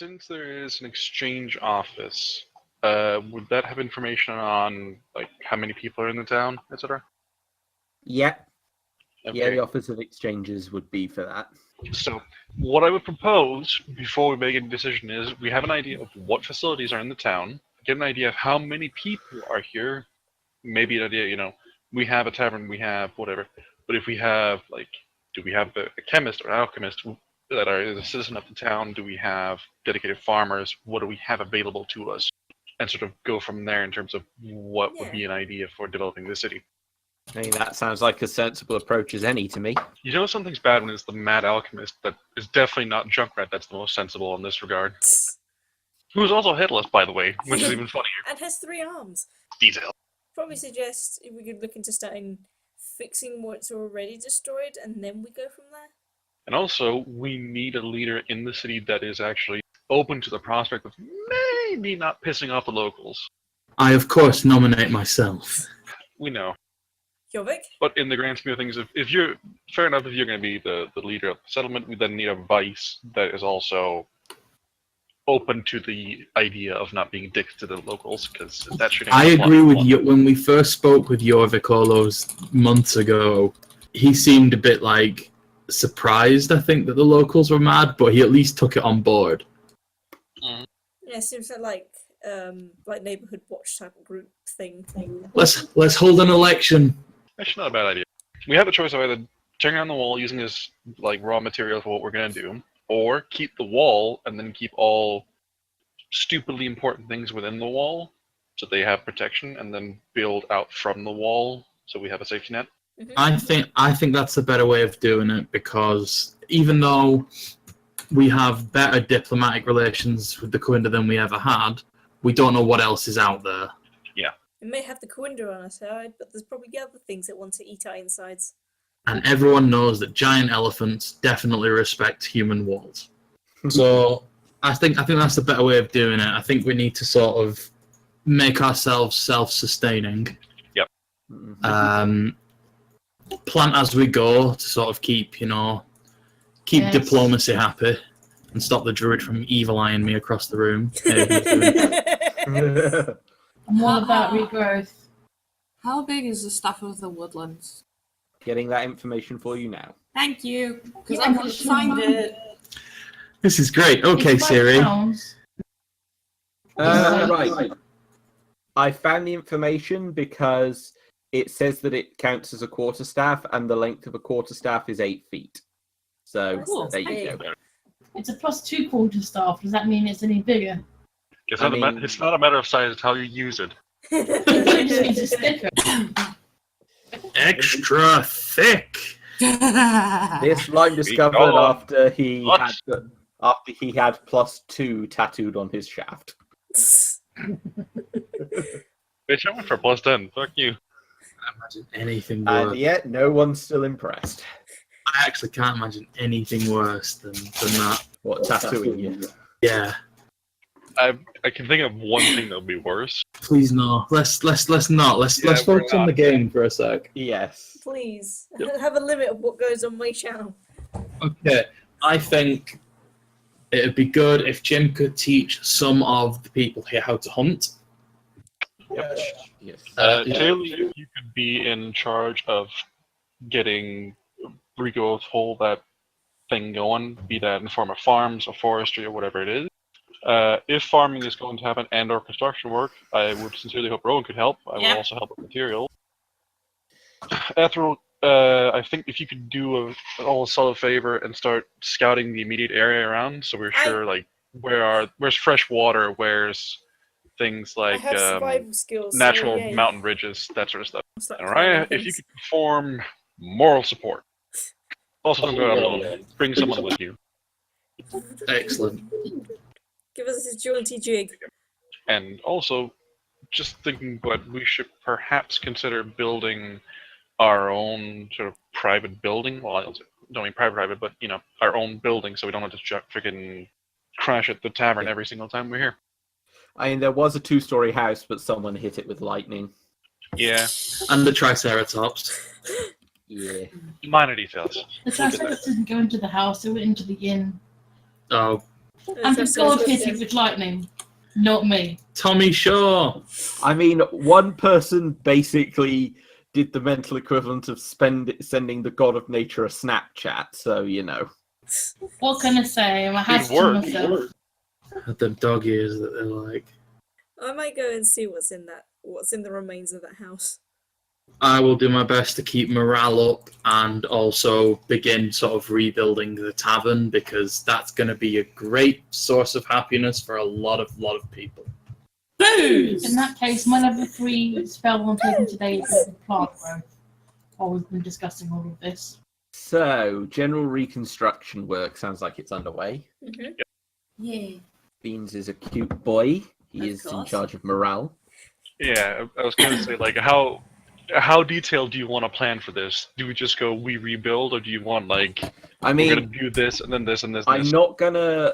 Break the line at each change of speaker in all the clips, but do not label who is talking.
since there is an exchange office, would that have information on like how many people are in the town, etc.?
Yeah.
Okay.
Yeah, the Office of Exchanges would be for that.
So, what I would propose before we make a decision is we have an idea of what facilities are in the town, get an idea of how many people are here, maybe an idea, we have a tavern, we have whatever, but if we have, like, do we have a chemist or an alchemist that are a citizen of the town? Do we have dedicated farmers? What do we have available to us? And sort of go from there in terms of what would be an idea for developing the city.
I mean, that sounds like a sensible approach as any to me.
You know something's bad when it's the mad alchemist that is definitely not Junkrat that's the most sensible in this regard. Who's also headless, by the way, which is even funnier.
And has 3 arms.
Detail.
Probably suggest if we could look into starting fixing what's already destroyed, and then we go from there.
And also, we need a leader in the city that is actually open to the prospect of maybe not pissing off the locals.
I, of course, nominate myself.
We know.
Civic?
But in the grand scheme of things, if you're fair enough, if you're going to be the leader of the settlement, we then need a vice that is also open to the idea of not being dicks to the locals, because that should.
I agree with you. When we first spoke with Jorvik all those months ago, he seemed a bit like surprised. I think that the locals were mad, but he at least took it on board.
Mm.
Yeah, it seems like neighborhood watch type of group thing.
Let's hold an election.
Actually, not a bad idea. We have a choice of either tearing down the wall using this like raw material for what we're going to do, or keep the wall and then keep all stupidly important things within the wall so they have protection, and then build out from the wall so we have a safety net.
Mm-hmm.
I think that's a better way of doing it, because even though we have better diplomatic relations with the Kouinda than we ever had, we don't know what else is out there.
We may have the Kouinda on our side, but there's probably other things that want to eat our insides.
And everyone knows that giant elephants definitely respect human walls. So I think that's the better way of doing it. I think we need to sort of make ourselves self-sustaining.
Yep.
Plant as we go to sort of keep diplomacy happy and stop the druid from evil-eyeing me across the room.
I'm all about regrowth.
How big is the Staff of the Woodlands?
Getting that information for you now.
Thank you, because
Yeah,
I couldn't find it.
This is great. Okay,
It's 5
Siri.
pounds.
Right. I found the information because it says that it counts as a quarterstaff, and the length of a quarterstaff is 8 feet. So
Cool.
there you go.
It's a +2 quarterstaff. Does that mean it's any bigger?
It's not a matter of size, it's how you use it.
It just means it's thicker.
Extra thick.
This line discovered after he had +2 tattooed on his shaft.
Bitch, I went for +10. Fuck you.
I can't imagine anything
And
worse.
yet, no one's still impressed.
I actually can't imagine anything worse than that.
What, tattooing you?
Yeah.
I can think of one thing that would be worse.
Please no. Let's not. Let's
Yeah,
focus
we're
on the
not.
game for a sec.
Yes.
Please,
Yep.
have a limit of what goes on my channel.
Okay. I think it'd be good if Jim could teach some of the people here how to hunt.
Yep.
Yes.
Taylor, you could be in charge of getting Rico's whole that thing going, be that in the form of farms or forestry or whatever it is. If farming is going to happen and or construction work, I would sincerely hope Rowan could help. I will also help with material. Ethel, I think if you could do a solid favor and start scouting the immediate area around, so we're sure like where's fresh water, where's things
I
like
have survival skills.
natural
so, yeah.
mountain ridges, that sort of stuff.
Start
All right,
finding
if you
things.
could perform moral support. Also, don't go out alone. Bring someone with you.
Excellent.
Give us this jaunty jig.
And also, just thinking, but we should perhaps consider building our own sort of private building. Well, I don't mean private, but our own building, so we don't have to freaking crash at the tavern every single time we're here.
I mean, there was a 2-story house, but someone hit it with lightning.
Yeah,
And the Triceratops.
Yeah.
minor details.
The Triceratops didn't go into the house, it went into the inn.
Oh,
And the god hitting with lightning. Not me.
Tommy Shaw.
I mean, one person basically did the mental equivalent of sending the god of nature a Snapchat, so you know.
What can I say? I had to
work.
myself.
The dog ears that they're like.
I might go and see what's in the remains of that house.
I will do my best to keep morale up and also begin sort of rebuilding the tavern because that's going to be a great source of happiness for a lot of people.
Booze!
In that case, my level 3 spell I'm taking today is the plant growth. While we've been discussing all of this.
So, general reconstruction work sounds like it's underway.
Mm-hmm.
Yeah.
Beans is a cute boy. He
Of
is in
course.
charge of morale.
Yeah, I was going to say, like, how detailed do you want to plan for this? Do we just go, we rebuild, or do you want, like,
I
we're going
mean,
to do this, and then this, and this, and
I'm
this?
not gonna...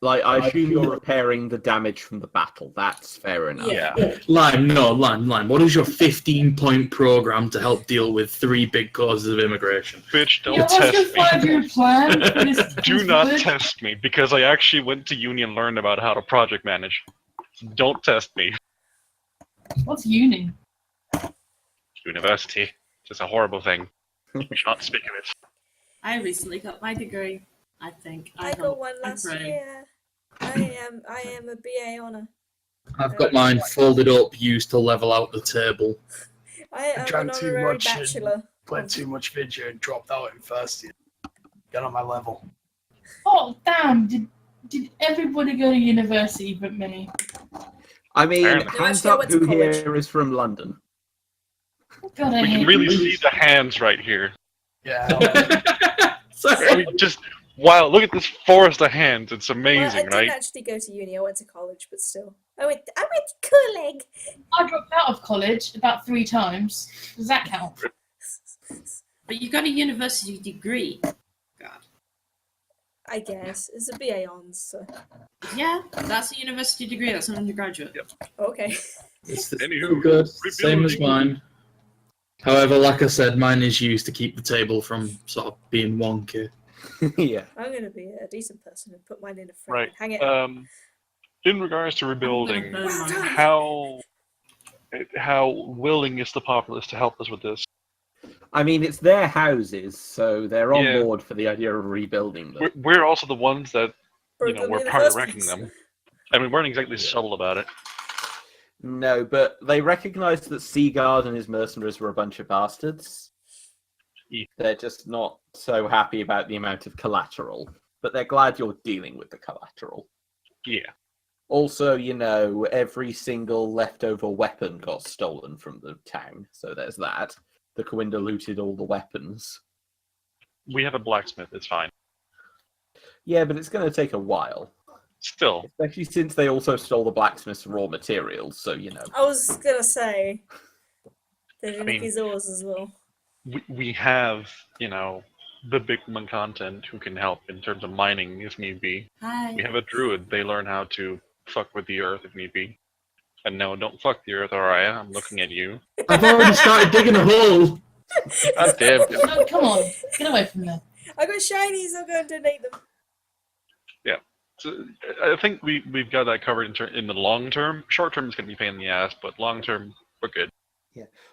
Like, I assume you're repairing the damage from the battle. That's fair enough.
Yeah.
Lime. What is your 15-point program to help deal with 3 big causes of immigration?
Bitch, don't
Yeah, what's your
test me.
5-year plan? for this
Do not
village?
test me, because I actually went to uni and learned about how to project manage. Don't test me.
What's uni?
University. It's a horrible thing. We should not speak of it.
I recently got my degree. I think.
I
hope,
got one
I
last
pray.
year. I am a BA honour.
I've got mine folded up, used to level out the table.
I am
drank
an
too
honorary
much and
bachelor.
Played too much video and dropped out in first year. Got on my level.
Oh, damn. Did everybody go to university but me?
I mean,
Apparently.
No,
hands
actually, I
up
went to
who
college.
here is from London.
God, I
We can
hate
really
you.
see the hands right here.
Yeah.
I
Sorry.
mean, just, wow, look at this forest of hands. It's
Well, I
amazing,
didn't
right?
actually go to uni. I went to college, but still, I went to college.
I dropped out of college about 3 times. Does that count?
But you got a university degree. God.
I guess it's a BA Hons. So.
Yeah, that's a university degree. That's an undergraduate.
Yep.
Okay.
It's
Anywho,
good. Same as
rebuilding.
mine. However, like I said, mine is used to keep the table from sort of being wonky.
Yeah.
I'm gonna be a decent person and put mine in a frame.
Right.
Hang it up.
In regards to rebuilding,
burn mine.
how willing is the populace to help us with this?
I mean, it's their houses, so they're on
Yeah.
board for the idea of rebuilding them.
We're also the ones that,
Broke them
we're
in the
part of
first
wrecking
place.
them. I mean, we weren't exactly
Yeah.
subtle about it.
No, but they recognize that Seaguard and his mercenaries were a bunch of bastards.
Yeah.
They're just not so happy about the amount of collateral, but they're glad you're dealing with the collateral.
Yeah.
Also, every single leftover weapon got stolen from the town, so there's that. The Kouinda looted all the weapons.
We have a blacksmith, it's fine.
Yeah, but it's going to take a while.
Still,
Especially since they also stole the blacksmith's raw materials, so
I was gonna say. There's
I mean-
Nikki's oars as well.
we have, the big woman content who can help in terms of mining if need be.
Hi.
We have a druid, they learn how to fuck with the earth if need be. And no, don't fuck the earth, Araya, I'm looking at you.
I've already started digging a hole.
God damn it.
No, come on. Get away from there.
I got shinies. I'll go and donate them.
So, I think we've got that covered in the long term. Short term is going to be a pain in the ass, but long term, we're good.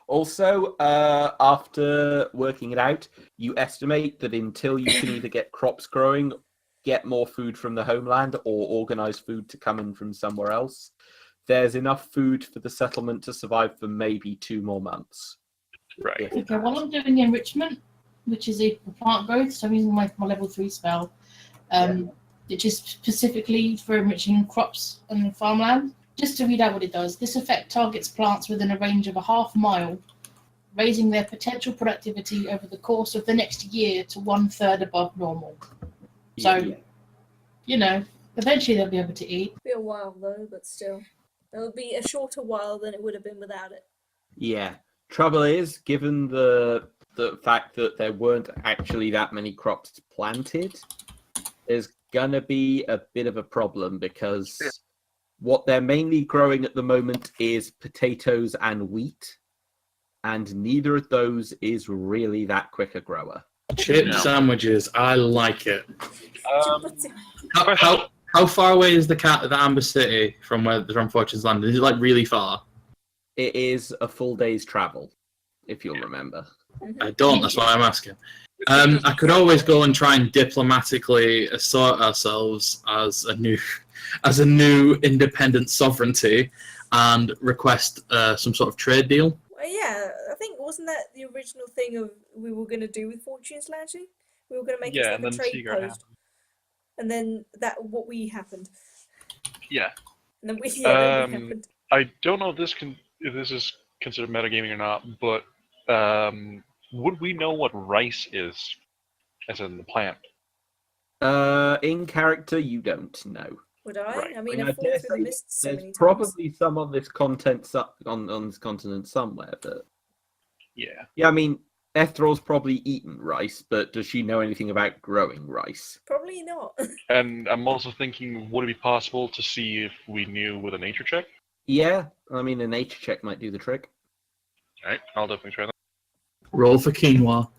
Also, after working it out, you estimate that until you can either get crops growing, get more food from the homeland, or organize food to come in from somewhere else, there's enough food for the settlement to survive for maybe 2 more months.
Right.
If
Okay,
that.
while I'm doing enrichment, which is a plant growth, so I'm using my level 3 spell, which is specifically for enriching crops and farmland. Just to read out what it does, this effect targets plants within a range of a half mile, raising their potential productivity over the course of the next year to 1/3 above normal. So, eventually they'll be able to eat.
Be a while though, but still, it'll be a shorter while than it would have been without it.
Yeah. Trouble is, given the fact that there weren't actually that many crops planted, there's gonna be a bit of a problem because what they're mainly growing at the moment is potatoes and wheat, and neither of those is really that quick a grower.
Chip
No.
sandwiches, I like it.
Um,
How far away is the Amber City from where the Fortune's landed? Is it like really far?
It is a full day's travel, if you'll remember.
I don't. That's why I'm asking. I could always go and try and diplomatically assert ourselves as a new independent sovereignty and request some sort of trade deal.
Well, yeah, I think wasn't that the original thing of we were going to do with Fortune's Landing? We were going to make it
and
like a
then
trade
Seagull
post,
happened.
and then happened.
Yeah.
And then then we happened.
I don't know if this is considered metagaming or not, but would we know what rice is, as in the plant?
In character, you don't know.
Would I?
Right.
I mean,
I
I've
dare
fallen through the
say
mist so
There's
many times.
probably some on this on this continent somewhere, but
Yeah.
yeah, I mean, Ethral's probably eaten rice, but does she know anything about growing rice?
Probably not.
And I'm also thinking, would it be possible to see if we knew with a nature check?
Yeah, I mean, a nature check might do the trick.
All right, I'll definitely try that.
Roll for quinoa.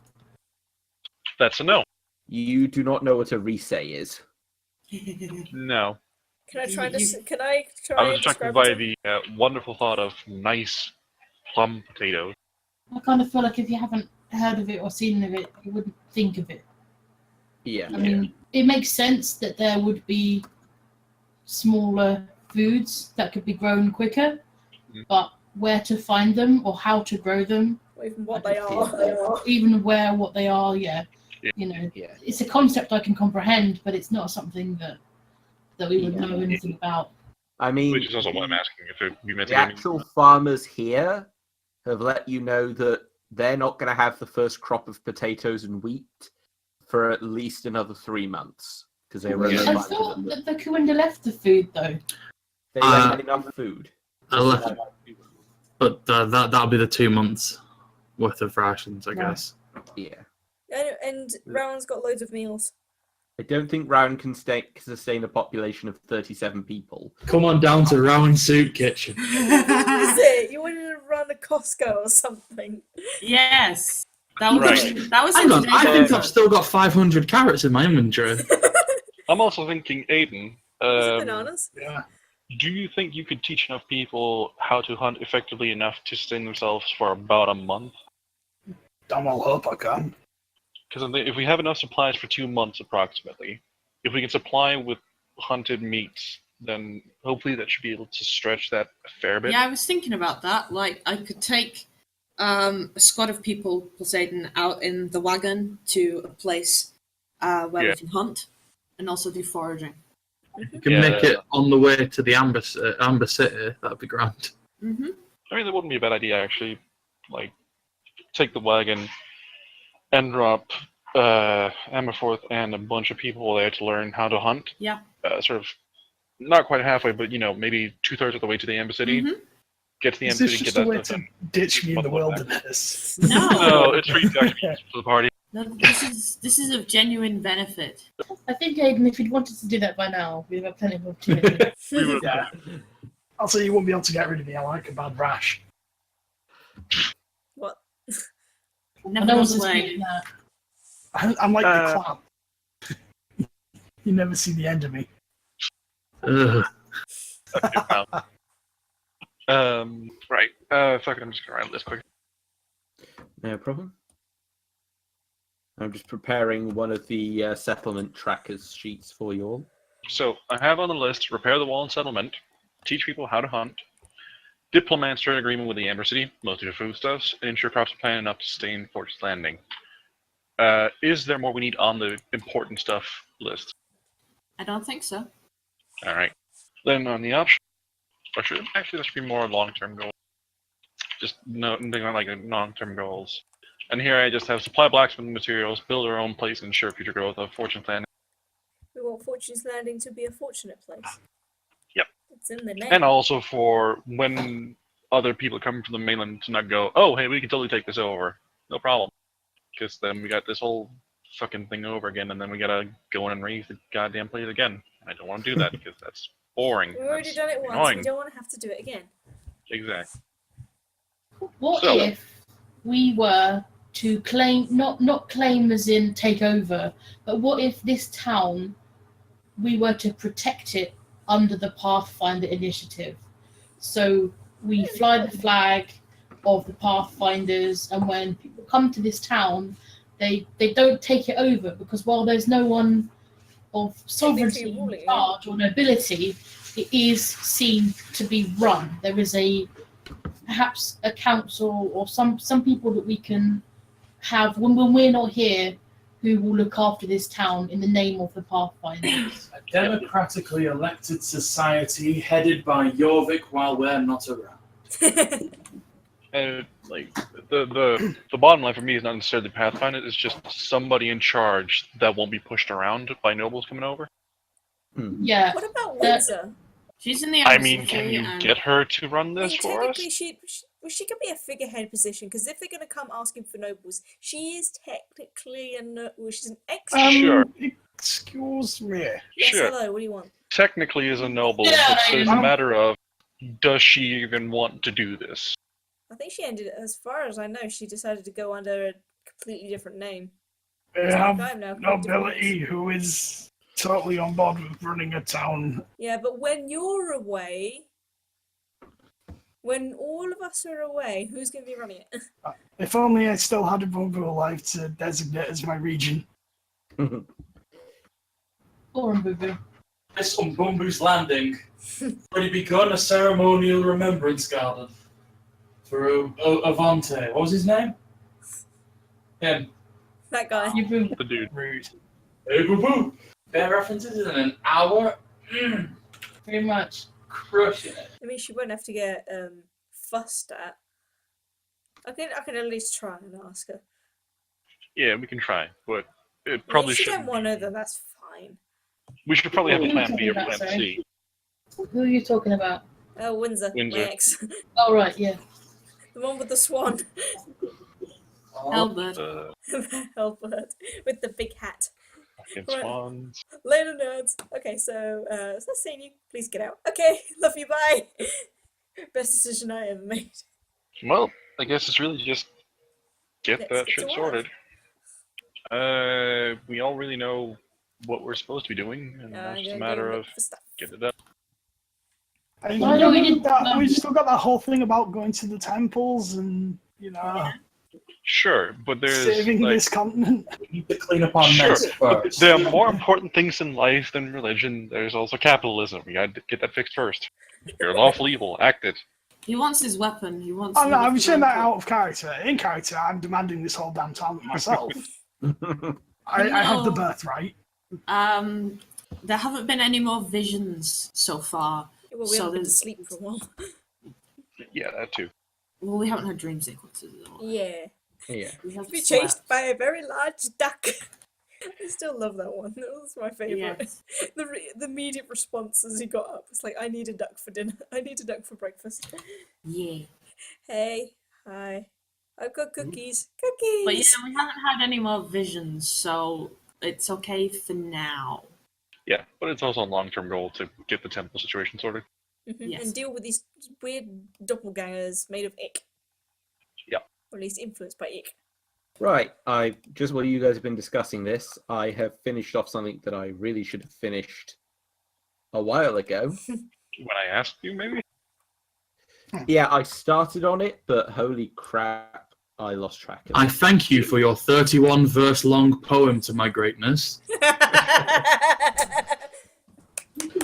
That's a no.
You do not know what a resay is.
No.
Can I try
You-
to? Can I try
I was
and
attracted
describe
by
it?
the wonderful thought of nice plum potatoes.
I kind of feel like if you haven't heard of it or seen of it, you wouldn't think of it.
Yeah.
I mean, it makes sense that there would be smaller foods that could be grown quicker, but where to find them or how to grow them,
Or even what
I
they
don't
are.
even what they are,
Yeah.
you know,
Yeah.
it's a concept I can comprehend, but it's not something that we would
Yeah.
know anything about.
I mean,
Which is also what I'm asking, if it would be
the
metagaming.
actual farmers here have let you know that they're not going to have the first crop of potatoes and wheat for at least another 3 months because they were
Yeah.
I thought that the Kouinda left the food though.
They left enough food.
I left, but that'll be the 2 months worth of rations, I
Right.
guess.
Yeah.
And Rowan's got loads of meals.
I don't think Round can sustain a population of 37 people.
Come on down to Rowan Soup Kitchen.
Is it? You wanted to run a Costco or something?
Yes. That was
Right.
that was
Hang on,
today's
I think
episode.
I've still got 500 carrots in my inventory.
I'm also thinking, Aiden,
Is it bananas?
Yeah.
do you think you could teach enough people how to hunt effectively enough to sustain themselves for about a month?
Damn well hope I can.
Because if we have enough supplies for 2 months approximately, if we can supply with hunted meats, then hopefully that should be able to stretch that a fair bit.
Yeah, I was thinking about that. Like, I could take a squad of people, Poseidon, out in the wagon to a place where
Yeah.
we can hunt and also do foraging.
You can
Yeah.
make it on the way to the Amber City. That'd be grand.
Mm-hmm.
I mean, that wouldn't be a bad idea, actually. Like, take the wagon and drop Amberforth and a bunch of people there to learn how to hunt.
Yeah.
Sort of, not quite halfway, but, maybe 2/3 of the way to the Amber City.
Mhm.
Get to the
Is
Amber
this
City,
just
get
a way
that
to
done.
ditch me in the
Bubble back.
wilderness?
No.
No, it's free to actually be useful for the party.
No, this is of genuine benefit.
I think, Aiden, if you'd wanted to do that by now, we'd have plenty of opportunity.
Yeah. I'll say you won't be able to get rid of me. I like a bad rash.
What?
Never
no
goes
one's
away.
disputing that.
I'm like the clown. You never see the end of me.
Ugh.
Okay, wow. Right. Fuck it, I'm just gonna write this quick.
No problem. I'm just preparing one of the settlement trackers sheets for you all.
So, I have on the list, repair the wall and settlement, teach people how to hunt, diplomat trade agreement with the Amber City, mostly for foodstuffs, and ensure crops are planted enough to sustain Fortress Landing. Is there more we need on the important stuff list?
I don't think so.
Alright. Then on the option, actually that should be more long-term goals. Just thinking like long-term goals. And here I just have supply blacksmith materials, build our own place, and ensure future growth of Fortune Landing.
We want Fortune's Landing to be a fortunate place.
Yep.
It's in the name.
And also for when other people come from the mainland to not go, oh, hey, we can totally take this over. No problem. Because then we got this whole fucking thing over again, and then we gotta go in and raise the goddamn place again. I don't want to do that because that's boring.
We've already
That's
done it once.
annoying.
We don't want to have to do it again.
Exactly.
What
So-
if we were to claim, not claim as in take over, but what if this town we were to protect it under the Pathfinder initiative. So we fly the flag of the Pathfinders, and when people come to this town, they don't take it over, because while there's no one of sovereignty
ruling
in
it.
charge or nobility, it is seen to be run. There is perhaps a council or some people that we can have when we're not here, who will look after this town in the name of the Pathfinders.
A democratically elected society headed by Jorvik while we're not around.
And like the bottom line for me is not necessarily Pathfinder. It's just somebody in charge that won't be pushed around by nobles coming over.
Yeah.
What about Windsor?
She's in the
I
embassy
mean, can you
and
get her to run
I mean,
this for us?
technically, she could be a figurehead position, because if they're going to come asking for nobles, she is technically she's an ex.
Sure.
Excuse me.
Yes,
Sure.
hello. What do you want?
Technically, is a noble,
Yeah,
but there's a
I-
matter of does she even want to do this?
I think she ended, as far as I know, she decided to go under a completely different name.
We
It's
have
like I'm now called different
nobility
names.
who is totally on board with running a town.
Yeah, but when you're away, when all of us are away, who's going to be running it?
If only I still had a Bumbu alive to designate as my region.
Or in Boo-Boo.
This on Bumbu's Landing already begun a ceremonial remembrance garden for Avante. What was his name? Him.
That guy.
You Boo.
The dude.
Rude.
Hey, boo boo. Their references in an hour.
Very much.
Crushing it.
I mean, she won't have to get fussed at. I can at least try and ask her.
Yeah, we can try, but it
I
probably
mean, if she
should.
don't want her, then that's fine.
We should probably have a
Who
plan
are
B
you
or
talking
plan
about,
C.
Who are you talking about?
Oh, Windsor, my
Windsor.
ex.
Oh, right, yeah.
The one with the swan.
Albert.
Albert. With the big hat.
Fucking
Right.
swans.
Later, nerds. Okay, so, is that seeing you? Please get out. Okay, love you, bye. Best decision I ever made.
Well, I guess it's really just get
Let's
that
get
shit
to
sorted. We all really know what we're supposed to be doing, and now it's just a matter of get it done.
And
Why don't we
remember
just-
that we've still got that whole thing about going to the temples and, you know,
Sure, but there's
saving
like,
this continent.
We need to clean up our
Sure.
mess first.
there are more important things in life than religion. There's also capitalism. We gotta get that fixed first. You're lawful evil. Act it.
He wants his weapon. He wants.
Oh, no,
he
I'm
wants to
saying
go
that
and
out of character. In character, I'm demanding this whole damn town myself. I have the
No.
birthright.
There haven't been any more visions so far.
Well, we
So
haven't been to
there's-
sleep for a while.
Yeah, that too.
Well, we haven't had dream sequences. Though.
Yeah.
Yeah.
We have
Be
slept.
chased by a very large duck. I still love that one. That was my favourite.
Yes.
The immediate response as he got up was like, I need a duck for dinner. I need a duck for breakfast.
Yeah.
Hey, hi. I've got cookies. Cookies!
But yeah, we haven't had any more visions, so it's okay for now.
Yeah, but it's also a long-term goal to get the temple situation sorted.
Yes.
And deal with these weird doppelgangers made of ick.
Yeah.
Or at least influenced by ick.
Right, just while you guys have been discussing this, I have finished off something that I really should have finished a while ago.
When I asked you, maybe?
Yeah, I started on it, but holy crap, I lost track of
I
it.
thank you for your 31 verse long poem to my greatness.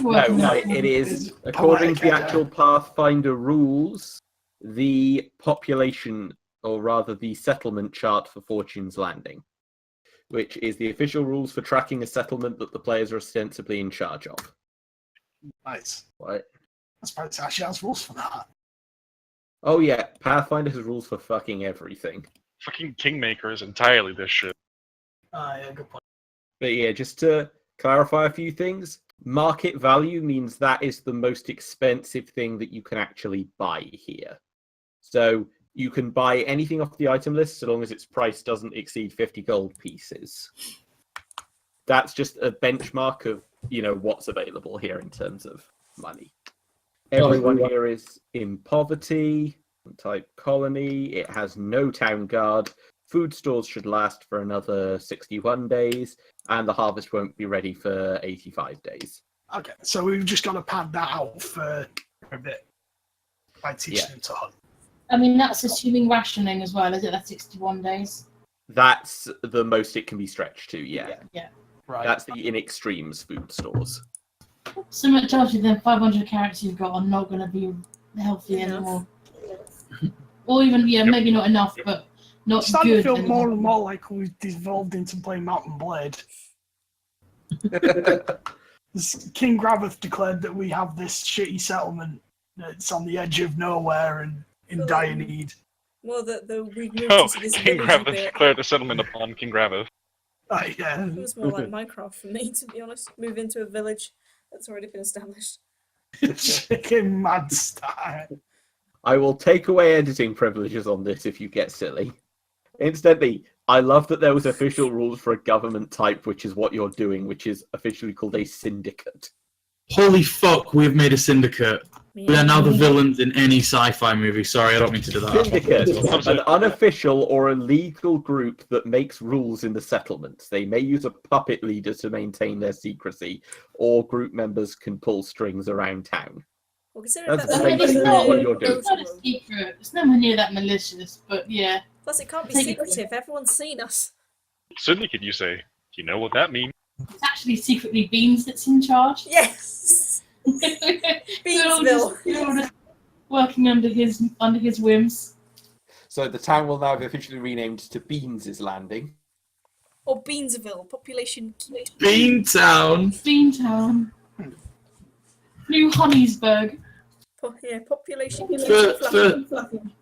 No, it is, according to the actual Pathfinder rules, the population, or rather the settlement chart for Fortune's Landing, which is the official rules for tracking a settlement that the players are ostensibly in charge of.
Nice.
Right?
I suppose it actually has rules for that.
Oh yeah, Pathfinder has rules for fucking everything.
Fucking Kingmaker is entirely this shit.
Yeah, good point.
But yeah, just to clarify a few things, market value means that is the most expensive thing that you can actually buy here. So you can buy anything off the item list so long as its price doesn't exceed 50 gold pieces. That's just a benchmark of, what's available here in terms of money. Everyone here is in poverty, type colony. It has no town guard. food stores should last for another 61 days, and the harvest won't be ready for 85 days.
Okay, so we've just got to pad that out for a bit by teaching them to hunt.
I mean, that's assuming rationing as well, is it? That's 61 days.
That's the most it can be stretched to, yeah.
Right.
That's the in extremes food stores.
So much tells you then 500 carrots you've got are not going to be healthy anymore. Or even, maybe not enough, but not
It's starting
good.
to feel
anymore.
more and more like we've devolved into playing Mountain Blade. King Graveth declared that we have this shitty settlement that's on the edge of nowhere and in dire need.
Well, we've moved
Oh,
into this
King
villagey
Graveth
bit.
declared a settlement upon King Graveth.
Yeah.
It was more like Minecraft for me, to be honest. Move into a village that's already been established.
Chicken mad style.
I will take away editing privileges on this if you get silly. Incidentally, I love that there was official rules for a government type, which is what you're doing, which is officially called a syndicate.
Holy fuck, we've made a syndicate. We are now the villains in any sci-fi movie. Sorry, I don't mean to do that.
Syndicate, an unofficial or illegal group that makes rules in the settlements. They may use a puppet leader to maintain their secrecy, or group members can pull strings around town.
Well, considering
That's
that
basically what you're doing.
It's not a secret. It's nowhere near that malicious, but yeah.
Plus, it can't be
Take it.
secretive. Everyone's seen us.
Syndicate, you say? You know what that means?
It's actually secretly Beans that's in charge.
Yes!
We're all just working under his whims.
So the town will now be officially renamed to Beans' Landing.
Or Beansville, population.
Beantown.
Beantown. New Honeysburg.
Population.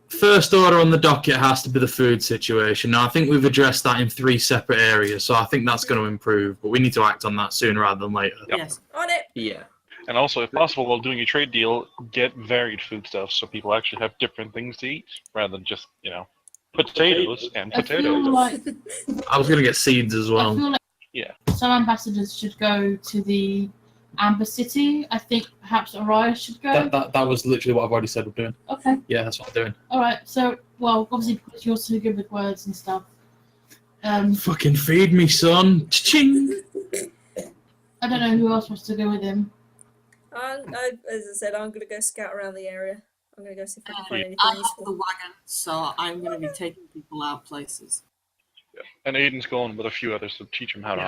First order on the docket has to be the food situation. Now, I think we've addressed that in 3 separate areas, so I think that's going to improve, but we need to act on that sooner rather than later.
Yes.
On it!
Yeah.
And also, if possible, while doing a trade deal, get varied foodstuffs so people actually have different things to eat rather than just, potatoes and
I feel
potatoes.
like
I was going to get seeds as
I
well.
feel like
Yeah.
some ambassadors should go to the Amber City. I think perhaps Araya should go.
That was literally what I've already said we're doing.
Okay.
Yeah, that's what I'm doing.
All right. So, well, obviously because you're so good with words and stuff.
Fucking feed me, son. Ching.
I don't know who else wants to go with him.
As I said, I'm going to go scout around the area. I'm going to go see if I can find anything
I have the
useful.
wagon, so I'm going to be taking people out places.
And Aiden's going with a few others to teach him how to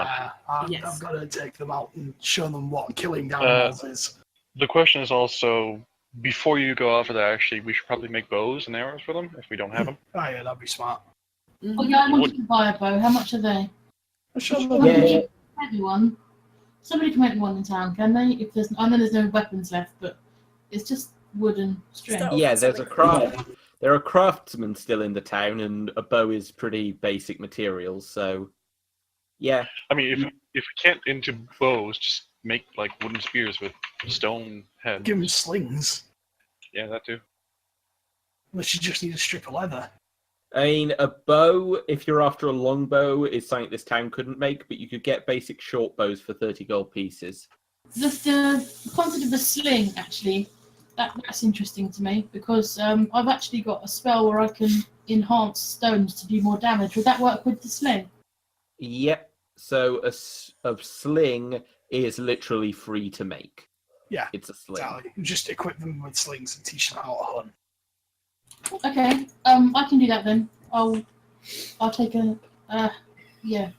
hunt.
Yeah, I've got to take them out and show them what killing
Uh,
animals is.
The question is also, before you go out for that, actually, we should probably make bows and arrows for them if we don't have them.
Oh yeah, that'd be smart.
Oh yeah, I wanted to buy a bow. How much are they?
I'll show them.
Somebody can make me one. Somebody can make me one in town, can they? If there's, I know there's no weapons left, but it's just wood and string.
Start-
Yeah, there's a craft. There are craftsmen still in the town, and a bow is pretty basic materials. So, yeah,
I mean, if we can't into bows, just make like wooden spears with stone heads.
Give them slings.
Yeah, that too.
Unless you just need a strip of leather.
I mean, a bow, if you're after a long bow, is something this town couldn't make, but you could get basic short bows for 30 gold pieces.
The concept of a sling, actually, that's interesting to me because I've actually got a spell where I can enhance stones to do more damage. Would that work with the sling?
Yep. So a sling is literally free to make.
Yeah.
It's a sling.
Exactly. You just equip them with slings and teach them how to hunt.
Okay, I can do that then. I'll take a yeah.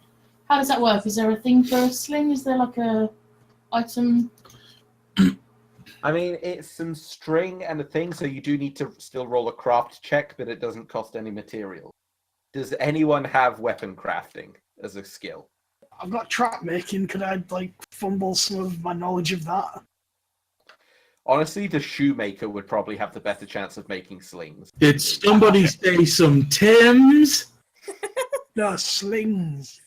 How does that work? Is there a thing for a sling? Is there like a item?
I mean, it's some string and a thing, so you do need to still roll a craft check, but it doesn't cost any material. Does anyone have weapon crafting as a skill?
I've got trap making. Could I fumble some of my knowledge of that?
Honestly, the shoemaker would probably have the better chance of making slings.
Did somebody say some Tims?
No, slings.